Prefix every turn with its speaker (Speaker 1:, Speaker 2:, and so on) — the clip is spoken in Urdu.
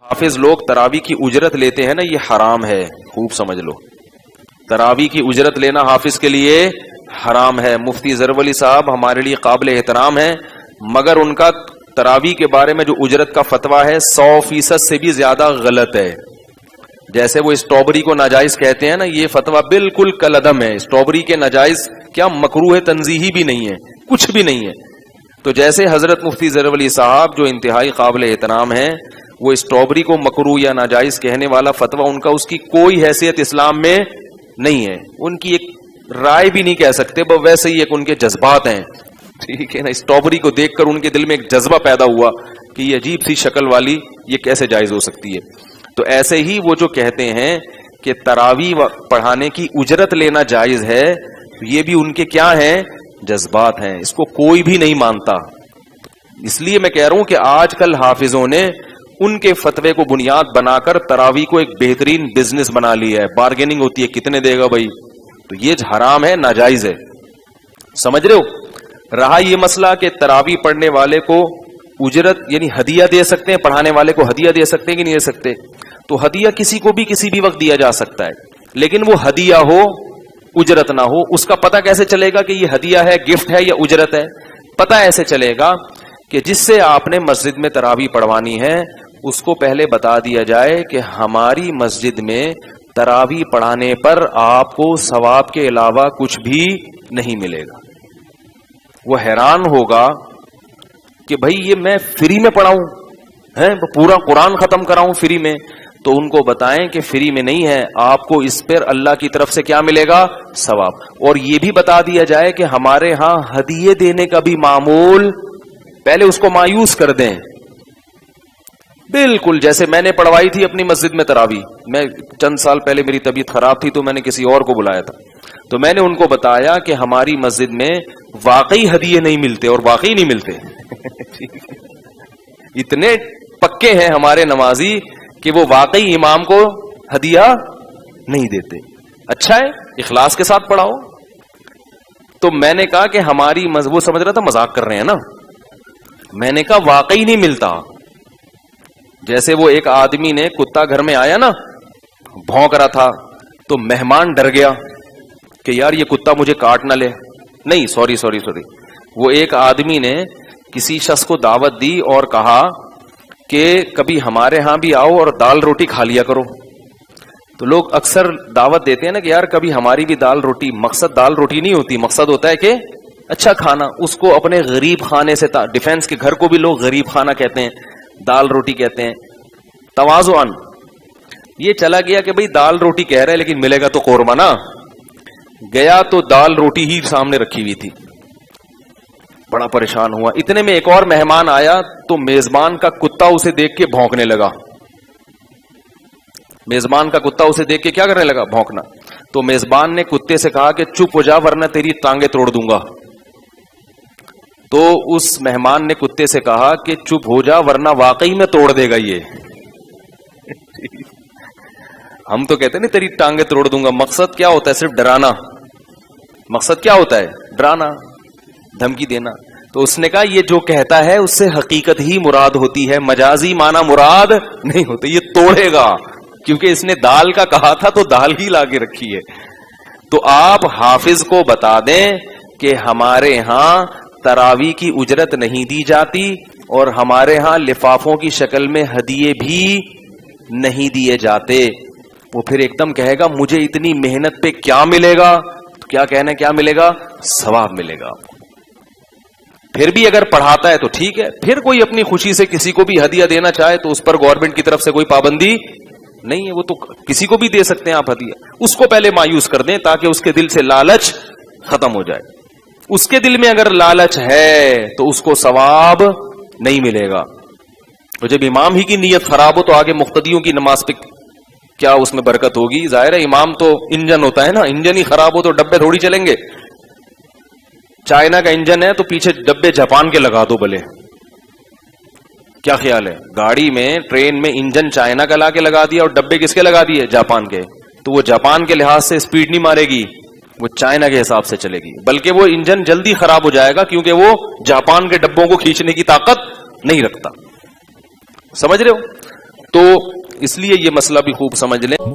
Speaker 1: حافظ لوگ تراویح کی اجرت لیتے ہیں نا، یہ حرام ہے، خوب سمجھ لو. تراویح کی اجرت لینا حافظ کے لیے حرام ہے. مفتی ظفر علی صاحب ہمارے لیے قابل احترام ہے، مگر ان کا تراویح کے بارے میں جو اجرت کا فتویٰ ہے 100% سے بھی زیادہ غلط ہے. جیسے وہ اسٹرابری کو ناجائز کہتے ہیں نا، یہ فتویٰ بالکل کالعدم ہے. اسٹرابری کے ناجائز کیا مکروہ تنزیہی بھی نہیں ہے، کچھ بھی نہیں ہے. تو جیسے حضرت مفتی ظفر علی صاحب جو انتہائی قابل احترام ہیں، وہ اسٹرابری کو مکروہ یا ناجائز کہنے والا فتویٰ ان کا، اس کی کوئی حیثیت اسلام میں نہیں ہے. ان کی ایک رائے بھی نہیں کہہ سکتے، بس ویسے ہی ایک ان کے جذبات ہیں. ٹھیک ہے نا، اسٹرابری کو دیکھ کر ان کے دل میں ایک جذبہ پیدا ہوا کہ یہ عجیب سی شکل والی یہ کیسے جائز ہو سکتی ہے. تو ایسے ہی وہ جو کہتے ہیں کہ تراویح پڑھانے کی اجرت لینا جائز ہے، یہ بھی ان کے کیا ہیں، جذبات ہیں. اس کو کوئی بھی نہیں مانتا. اس لیے میں کہہ رہا ہوں کہ آج کل حافظوں نے ان کے فتوے کو بنیاد بنا کر تراویح کو ایک بہترین بزنس بنا لیا ہے. بارگیننگ ہوتی ہے، کتنے دے گا بھائی، تو یہ حرام ہے، ناجائز ہے. سمجھ رہے ہو؟ رہا یہ مسئلہ کہ تراویح پڑھنے والے کو اجرت یعنی ہدیہ دے سکتے ہیں، پڑھانے والے کو ہدیہ دے سکتے ہیں کہ نہیں دے سکتے؟ تو ہدیہ کسی کو بھی کسی بھی وقت دیا جا سکتا ہے، لیکن وہ ہدیہ ہو، اجرت نہ ہو. اس کا پتہ کیسے چلے گا کہ یہ ہدیہ ہے، گفٹ ہے یا اجرت ہے؟ پتہ ایسے چلے گا کہ جس سے آپ نے مسجد میں تراویح پڑھوانی ہے اس کو پہلے بتا دیا جائے کہ ہماری مسجد میں تراویح پڑھانے پر آپ کو ثواب کے علاوہ کچھ بھی نہیں ملے گا. وہ حیران ہوگا کہ بھائی یہ میں فری میں پڑھاؤں ہے، پورا قرآن ختم کراؤں فری میں. تو ان کو بتائیں کہ فری میں نہیں ہے، آپ کو اس پر اللہ کی طرف سے کیا ملے گا، ثواب. اور یہ بھی بتا دیا جائے کہ ہمارے ہاں ہدیے دینے کا بھی معمول، پہلے اس کو مایوس کر دیں. بالکل جیسے میں نے پڑھوائی تھی اپنی مسجد میں تراویح، میں چند سال پہلے میری طبیعت خراب تھی تو میں نے کسی اور کو بلایا تھا، تو میں نے ان کو بتایا کہ ہماری مسجد میں واقعی ہدیے نہیں ملتے، اور واقعی نہیں ملتے. اتنے پکے ہیں ہمارے نمازی کہ وہ واقعی امام کو ہدیہ نہیں دیتے. اچھا ہے، اخلاص کے ساتھ پڑھاؤ. تو میں نے کہا کہ ہماری وہ سمجھ رہا تھا مذاق کر رہے ہیں نا، میں نے کہا واقعی نہیں ملتا. جیسے وہ ایک آدمی نے کتا گھر میں آیا نا، بھونک رہا تھا، تو مہمان ڈر گیا کہ یار یہ کتا مجھے کاٹ نہ لے. نہیں سوری وہ ایک آدمی نے کسی شخص کو دعوت دی اور کہا کہ کبھی ہمارے ہاں بھی آؤ اور دال روٹی کھا لیا کرو. تو لوگ اکثر دعوت دیتے ہیں نا کہ یار کبھی ہماری بھی دال روٹی. مقصد دال روٹی نہیں ہوتی، مقصد ہوتا ہے کہ اچھا کھانا. اس کو اپنے غریب خانے سے، ڈیفینس کے گھر کو بھی لوگ غریب خانہ کہتے ہیں، دال روٹی کہتے ہیں. تواضعاً یہ چلا گیا کہ بھئی دال روٹی کہہ رہے لیکن ملے گا تو قورمہ نا. گیا تو دال روٹی ہی سامنے رکھی ہوئی تھی، بڑا پریشان ہوا. اتنے میں ایک اور مہمان آیا تو میزبان کا کتا اسے دیکھ کے بھونکنے لگا. میزبان کا کتا اسے دیکھ کے کیا کرنے لگا، بھونکنا. تو میزبان نے کتے سے کہا کہ چپ ہو جا ورنہ تیری ٹانگیں توڑ دوں گا. تو اس مہمان نے کتے سے کہا کہ چپ ہو جا ورنہ واقعی میں توڑ دے گا یہ. ہم تو کہتے ہیں نا تیری ٹانگیں توڑ دوں گا. مقصد کیا ہوتا ہے؟ صرف ڈرانا. مقصد کیا ہوتا ہے؟ ڈرانا، دھمکی دینا. تو اس نے کہا یہ جو کہتا ہے اس سے حقیقت ہی مراد ہوتی ہے، مجازی معنی مراد نہیں ہوتے. یہ توڑے گا کیونکہ اس نے دال کا کہا تھا تو دال ہی لا کے رکھی ہے. تو آپ حافظ کو بتا دیں کہ ہمارے ہاں تراویح کی اجرت نہیں دی جاتی اور ہمارے ہاں لفافوں کی شکل میں ہدیے بھی نہیں دیے جاتے. وہ پھر ایک دم کہے گا مجھے اتنی محنت پہ کیا ملے گا؟ تو کیا کہنا ہے، کیا ملے گا؟ ثواب ملے گا. پھر بھی اگر پڑھاتا ہے تو ٹھیک ہے. پھر کوئی اپنی خوشی سے کسی کو بھی ہدیہ دینا چاہے تو اس پر گورنمنٹ کی طرف سے کوئی پابندی نہیں ہے، وہ تو کسی کو بھی دے سکتے ہیں آپ ہدیہ. اس کو پہلے مایوس کر دیں تاکہ اس کے دل سے لالچ ختم ہو جائے. اس کے دل میں اگر لالچ ہے تو اس کو ثواب نہیں ملے گا. اور جب امام ہی کی نیت خراب ہو تو آگے مقتدیوں کی نماز پہ کیا اس میں برکت ہوگی؟ ظاہر ہے امام تو انجن ہوتا ہے نا، انجن ہی خراب ہو تو ڈبے تھوڑی چلیں گے. چائنا کا انجن ہے تو پیچھے ڈبے جاپان کے لگا دو بھلے. کیا خیال ہے؟ گاڑی میں، ٹرین میں انجن چائنا کا لا کے لگا دیا اور ڈبے کس کے لگا دیے؟ جاپان کے. تو وہ جاپان کے لحاظ سے اسپیڈ نہیں مارے گی، وہ چائنا کے حساب سے چلے گی. بلکہ وہ انجن جلدی خراب ہو جائے گا کیونکہ وہ جاپان کے ڈبوں کو کھینچنے کی طاقت نہیں رکھتا. سمجھ رہے ہو؟ تو اس لیے یہ مسئلہ بھی خوب سمجھ لیں.